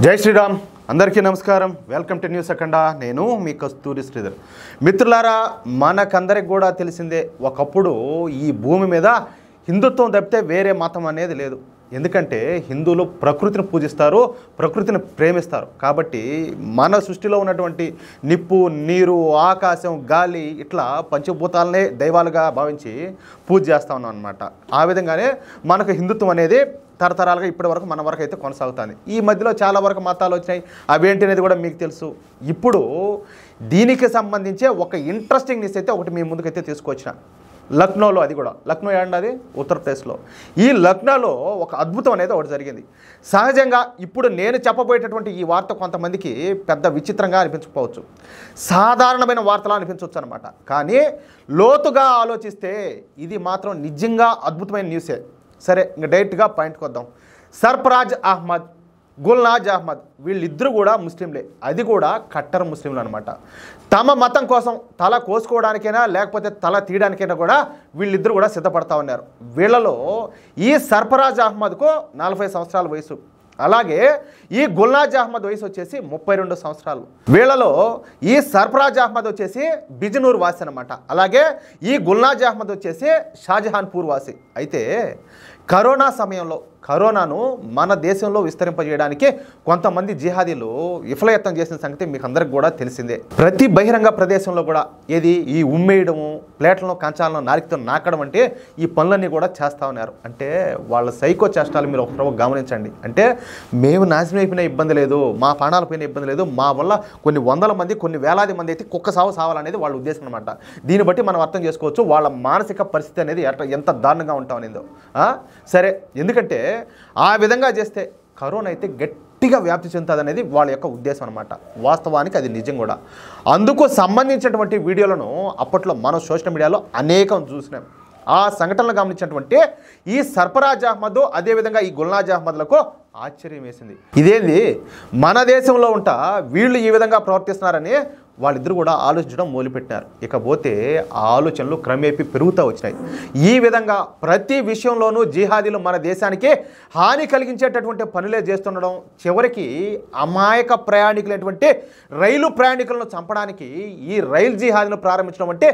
జై శ్రీరామ్ అందరికీ నమస్కారం. వెల్కమ్ టు న్యూస్ అఖండ. నేను మీ కస్తూరి శ్రీధర్. మిత్రులారా, మనకందరికి కూడా తెలిసిందే, ఒకప్పుడు ఈ భూమి మీద హిందుత్వం తప్పితే వేరే మతం అనేది లేదు. ఎందుకంటే హిందువులు ప్రకృతిని పూజిస్తారు, ప్రకృతిని ప్రేమిస్తారు. కాబట్టి మన సృష్టిలో ఉన్నటువంటి నిప్పు, నీరు, ఆకాశం, గాలి ఇట్లా పంచభూతాలనే దైవాలుగా భావించి పూజ చేస్తూ ఉన్నాం అన్నమాట. ఆ విధంగానే మనకు హిందుత్వం అనేది తరతరాలుగా ఇప్పటి వరకు మన వరకు అయితే కొనసాగుతుంది. ఈ మధ్యలో చాలా వరకు మతాలు వచ్చినాయి, అవేంటి అనేది కూడా మీకు తెలుసు. ఇప్పుడు దీనికి సంబంధించే ఒక ఇంట్రెస్టింగ్ న్యూస్ అయితే ఒకటి మీ ముందుకైతే తీసుకొచ్చిన. లక్నోలో, అది కూడా లక్నో ఏంటి, అది ఉత్తరప్రదేశ్లో. ఈ లక్నోలో ఒక అద్భుతం అనేది ఒకటి జరిగింది. సహజంగా ఇప్పుడు నేను చెప్పబోయేటటువంటి ఈ వార్త కొంతమందికి పెద్ద విచిత్రంగా అనిపించకపోవచ్చు, సాధారణమైన వార్తలా అనిపించవచ్చు అనమాట. కానీ లోతుగా ఆలోచిస్తే ఇది మాత్రం నిజంగా అద్భుతమైన న్యూసే. సరే, ఇంకా డైరెక్ట్గా పాయింట్కి వద్దాం. సర్ఫరాజ్ అహ్మద్, గుల్నాజ్ అహ్మద్ వీళ్ళిద్దరూ కూడా ముస్లింలే, అది కూడా కట్టర్ ముస్లింలు అనమాట. తమ మతం కోసం తల కోసుకోవడానికైనా లేకపోతే తల తీయడానికైనా కూడా వీళ్ళిద్దరూ కూడా సిద్ధపడతా ఉన్నారు. వీళ్ళలో ఈ సర్ఫరాజ్ అహ్మద్కు 40 సంవత్సరాల వయసు, అలాగే ఈ గుల్నాజ్ అహ్మద్ వయసు వచ్చేసి 32 సంవత్సరాలు. వీళ్ళలో ఈ సర్ఫరాజ్ అహ్మద్ వచ్చేసి బిజనూర్ వాసి అనమాట. అలాగే ఈ గుల్నాజ్ అహ్మద్ వచ్చేసి షాజహాన్పూర్ వాసి. అయితే కరోనా సమయంలో కరోనాను మన దేశంలో విస్తరింపజేయడానికి కొంతమంది జిహాదీలు విఫలయత్నం చేసిన సంగతి మీకు అందరికి కూడా తెలిసిందే. ప్రతి బహిరంగ ప్రదేశంలో కూడా ఏది ఈ ఉమ్మేయడము, ప్లేట్లను కంచాలను నారికితో నాకడం అంటే ఈ పనులన్నీ కూడా చేస్తూ ఉన్నారు. అంటే వాళ్ళ సైకో చేష్టాలు మీరు ఒకసారి గమనించండి. అంటే మేము నాశనం అయిపోయిన ఇబ్బంది లేదు, మా ప్రాణాలు పోయిన ఇబ్బంది లేదు, మా వల్ల కొన్ని వందల మంది కొన్ని వేలాది మంది అయితే కుక్క సావు సావాలనేది వాళ్ళ ఉద్దేశం అనమాట. దీన్ని బట్టి మనం అర్థం చేసుకోవచ్చు వాళ్ళ మానసిక పరిస్థితి అనేది ఎంత దారుణంగా ఉంటాం అనేదో. సరే, ఎందుకంటే ఆ విధంగా చేస్తే కరోనా అయితే గట్టిగా వ్యాప్తి చెందుతుంది అనేది వాళ్ళ యొక్క ఉద్దేశం అనమాట. వాస్తవానికి అది నిజం కూడా. అందుకు సంబంధించినటువంటి వీడియోలను అప్పట్లో మనం సోషల్ మీడియాలో అనేకం చూసినాం. ఆ సంఘటనలు గమనించినటువంటి ఈ సర్ఫరాజ్ అహ్మద్, అదేవిధంగా ఈ గుల్నాజ్ అహ్మద్లకు ఆశ్చర్యం వేసింది. ఇదేంది, మన దేశంలో ఉంటా వీళ్ళు ఈ విధంగా ప్రవర్తిస్తున్నారని వాళ్ళిద్దరూ కూడా ఆలోచించడం మొదలుపెట్టినారు. ఇకపోతే ఆ ఆలోచనలు క్రమేపీ పెరుగుతూ వచ్చినాయి. ఈ విధంగా ప్రతి విషయంలోనూ జిహాదీలు మన దేశానికి హాని కలిగించేటటువంటి పనులే చేస్తుండడం, చివరికి అమాయక ప్రయాణికులైనటువంటి రైలు ప్రయాణికులను చంపడానికి ఈ రైలు జిహాదీలను ప్రారంభించడం అంటే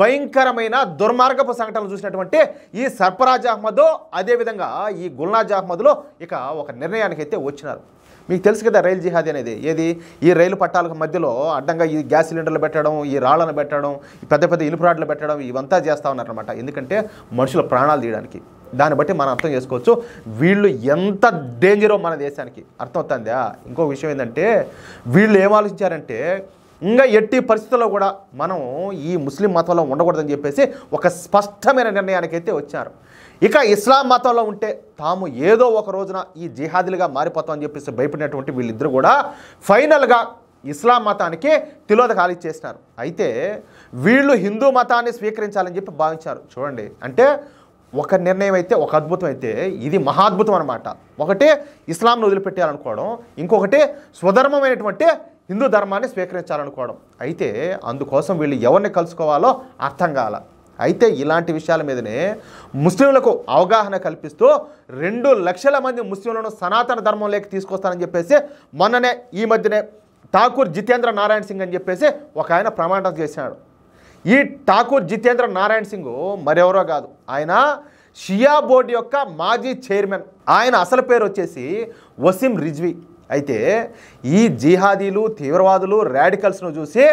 భయంకరమైన దుర్మార్గపు సంఘటనలు చూసినటువంటి ఈ సర్ఫరాజ్ అహ్మద్, అదేవిధంగా ఈ గుల్నాజ్ అహ్మద్లో ఇక ఒక నిర్ణయానికి అయితే వచ్చినారు. మీకు తెలుసు కదా రైలు జిహాదీ అనేది ఏది, ఈ రైలు పట్టాలకు మధ్యలో అడ్డంగా ఈ గ్యాస్ సిలిండర్లు పెట్టడం, ఈ రాళ్లను పెట్టడం, పెద్ద పెద్ద ఇనుపు రాడ్లు పెట్టడం, ఇవంతా చేస్తూ ఉన్నారనమాట. ఎందుకంటే మనుషుల ప్రాణాలు తీయడానికి. దాన్ని బట్టి మనం అర్థం చేసుకోవచ్చు వీళ్ళు ఎంత డేంజరో మన దేశానికి అర్థమవుతుందా. ఇంకో విషయం ఏంటంటే వీళ్ళు ఏం ఆలోచించారంటే ఇంకా ఎట్టి పరిస్థితుల్లో కూడా మనం ఈ ముస్లిం మతంలో ఉండకూడదని చెప్పేసి ఒక స్పష్టమైన నిర్ణయానికి అయితే వచ్చారు. ఇక ఇస్లాం మతంలో ఉంటే తాము ఏదో ఒక రోజున ఈ జిహాదీలుగా మారిపోతామని చెప్పేసి భయపడినటువంటి వీళ్ళిద్దరూ కూడా ఫైనల్గా ఇస్లాం మతానికి తిలోదకాలు ఇచ్చేసినారు. అయితే వీళ్ళు హిందూ మతాన్ని స్వీకరించాలని చెప్పి భావించారు. చూడండి, అంటే ఒక నిర్ణయం అయితే ఒక అద్భుతం అయితే ఇది మహాద్భుతం అనమాట. ఒకటి ఇస్లాంను వదిలిపెట్టాలనుకోవడం, ఇంకొకటి స్వధర్మమైనటువంటి హిందూ ధర్మాన్ని స్వీకరించాలనుకోవడం. అయితే అందుకోసం వీళ్ళు ఎవరిని కలుసుకోవాలో అర్థం కాల. అయితే ఇలాంటి విషయాల మీదనే ముస్లింలకు అవగాహన కల్పిస్తూ 2 లక్షల మంది ముస్లింలను సనాతన ధర్మంలోకి తీసుకొస్తానని చెప్పేసి మొన్ననే ఈ మధ్యనే ఠాకూర్ జితేంద్ర నారాయణ సింగ్ అని చెప్పేసి ఒక ఆయన ప్రమాణం చేశాడు. ఈ ఠాకూర్ జితేంద్ర నారాయణ సింగ్ మరెవరో కాదు, ఆయన షియా బోర్డు యొక్క మాజీ చైర్మన్. ఆయన అసలు పేరు వచ్చేసి వసీం రిజ్వీ. అయితే ఈ జిహాదీలు, తీవ్రవాదులు, రాడికల్స్ను చూసి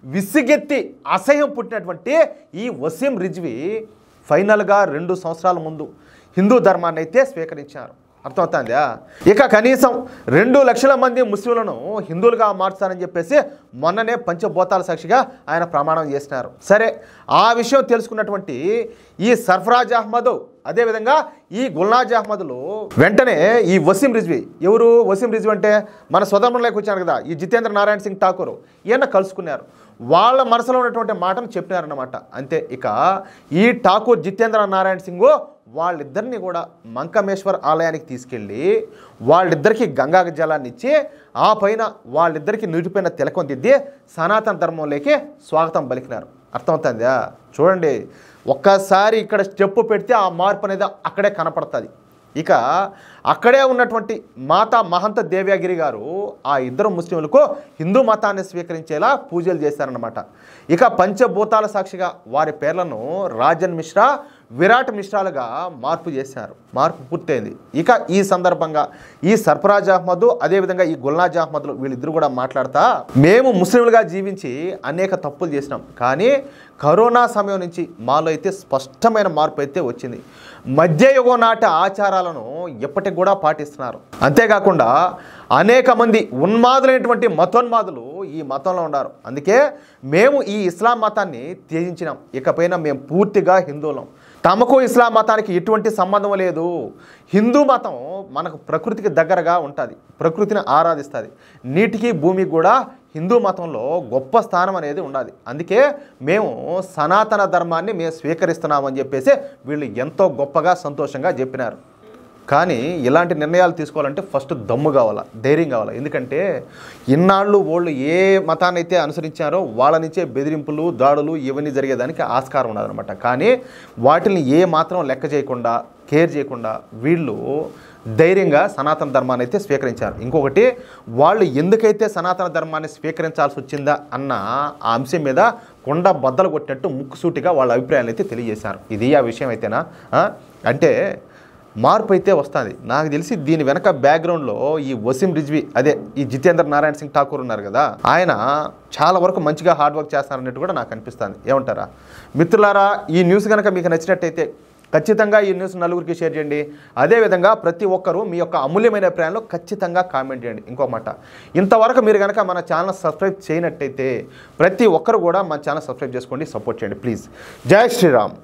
విసిగెత్తి అసహ్యం పుట్టినటువంటి ఈ వసీం రిజ్వీ ఫైనల్గా 2 సంవత్సరాల ముందు హిందూ ధర్మాన్ని అయితే స్వీకరించారు. అర్థమవుతుందా. ఇక కనీసం 2 లక్షల మంది ముస్లింలను హిందువులుగా మార్చారని చెప్పేసి మొన్ననే పంచభూతాల సాక్షిగా ఆయన ప్రమాణం చేసినారు. సరే, ఆ విషయం తెలుసుకున్నటువంటి ఈ సర్ఫరాజ్ అహ్మద్, అదేవిధంగా ఈ గుల్నాజ్ అహ్మద్లు వెంటనే ఈ వసీం రిజ్వీ, ఎవరు వసీం రిజ్వీ అంటే మన స్వధర్మంలోకి వచ్చారు కదా ఈ జితేంద్ర నారాయణ సింగ్ ఠాకూర్, ఈయన కలుసుకున్నారు. వాళ్ళ మనసులో ఉన్నటువంటి మాటను చెప్పినారన్నమాట. అంతే, ఇక ఈ ఠాకూర్ జితేంద్ర నారాయణ సింగ్ వాళ్ళిద్దరిని కూడా మంకమేశ్వర్ ఆలయానికి తీసుకెళ్ళి వాళ్ళిద్దరికీ గంగా జలాన్ని ఇచ్చి ఆ పైన వాళ్ళిద్దరికీ నీటిపైన తిలకం దిద్ది సనాతన ధర్మంలోకి స్వాగతం పలికినారు. అర్థమవుతుందా. చూడండి, ఒక్కసారి ఇక్కడ స్టెప్ పెడితే ఆ మార్పు అనేది అక్కడే కనపడుతుంది. ఇక అక్కడే ఉన్నటువంటి మాతా మహంత దేవ్యాగిరి గారు ఆ ఇద్దరు ముస్లింలకు హిందూ మతాన్ని స్వీకరించేలా పూజలు చేశారన్నమాట. ఇక పంచభూతాల సాక్షిగా వారి పేర్లను రాజన్ మిశ్రా, విరాట్ మిశ్రాలుగా మార్పు చేశారు. మార్పు పూర్తయింది. ఇక ఈ సందర్భంగా ఈ సర్ఫరాజ్ అహ్మద్ అదేవిధంగా ఈ గుల్నాజ్ అహ్మద్లు వీళ్ళిద్దరూ కూడా మాట్లాడతా, మేము ముస్లింలుగా జీవించి అనేక తప్పులు చేసినాం, కానీ కరోనా సమయం నుంచి మాలో అయితే స్పష్టమైన మార్పు అయితే వచ్చింది. మధ్యయుగం నాటి ఆచారాలను ఎప్పటికి కూడా పాటిస్తున్నారు. అంతేకాకుండా అనేక మంది ఉన్మాదులైనటువంటి మతోన్మాదులు ఈ మతంలో ఉన్నారు. అందుకే మేము ఈ ఇస్లాం మతాన్ని త్యజించినాం. ఇకపైన మేము పూర్తిగా హిందువులం. తమకు ఇస్లాం మతానికి ఎటువంటి సంబంధం లేదు. హిందూ మతం మనకు ప్రకృతికి దగ్గరగా ఉంటుంది, ప్రకృతిని ఆరాధిస్తుంది. నీటికి భూమికి కూడా హిందూ మతంలో గొప్ప స్థానం అనేది ఉండాలి. అందుకే మేము సనాతన ధర్మాన్ని మేము స్వీకరిస్తున్నామని చెప్పేసి వీళ్ళు ఎంతో గొప్పగా సంతోషంగా చెప్పినారు. కానీ ఇలాంటి నిర్ణయాలు తీసుకోవాలంటే ఫస్ట్ దమ్ము కావాలా, ధైర్యం కావాలా. ఎందుకంటే ఇన్నాళ్ళు వాళ్ళు ఏ మతాన్ని అయితే అనుసరించారో వాళ్ళ నుంచే బెదిరింపులు, దాడులు ఇవన్నీ జరిగేదానికి ఆస్కారం ఉన్నదనమాట. కానీ వాటిని ఏ మాత్రం లెక్క చేయకుండా, కేర్ చేయకుండా వీళ్ళు ధైర్యంగా సనాతన ధర్మాన్ని అయితే స్వీకరించారు. ఇంకొకటి, వాళ్ళు ఎందుకైతే సనాతన ధర్మాన్ని స్వీకరించాల్సి వచ్చిందా అన్న ఆ అంశం మీద కొండ బద్దలు కొట్టినట్టు ముక్కుసూటిగా వాళ్ళ అభిప్రాయాలు అయితే తెలియజేశారు. ఇది ఆ విషయం అయితేనా అంటే మార్పు అయితే వస్తుంది. నాకు తెలిసి దీని వెనక బ్యాక్గ్రౌండ్లో ఈ వసీం రిజ్వీ, అదే ఈ జితేంద్ర నారాయణ సింగ్ ఠాకూర్ ఉన్నారు కదా, ఆయన చాలా వరకు మంచిగా హార్డ్ వర్క్ చేస్తారన్నట్టు కూడా నాకు అనిపిస్తుంది. ఏమంటారా మిత్రులారా? ఈ న్యూస్ కనుక మీకు నచ్చినట్టయితే ఖచ్చితంగా ఈ న్యూస్ నలుగురికి షేర్ చేయండి. అదేవిధంగా ప్రతి ఒక్కరూ మీ యొక్క అమూల్యమైన అభిప్రాయంలో ఖచ్చితంగా కామెంట్ చేయండి. ఇంకో మాట, ఇంతవరకు మీరు కనుక మన ఛానల్ సబ్స్క్రైబ్ చేయనట్టయితే ప్రతి ఒక్కరు కూడా మన ఛానల్ సబ్స్క్రైబ్ చేసుకోండి, సపోర్ట్ చేయండి ప్లీజ్. జై శ్రీరామ్.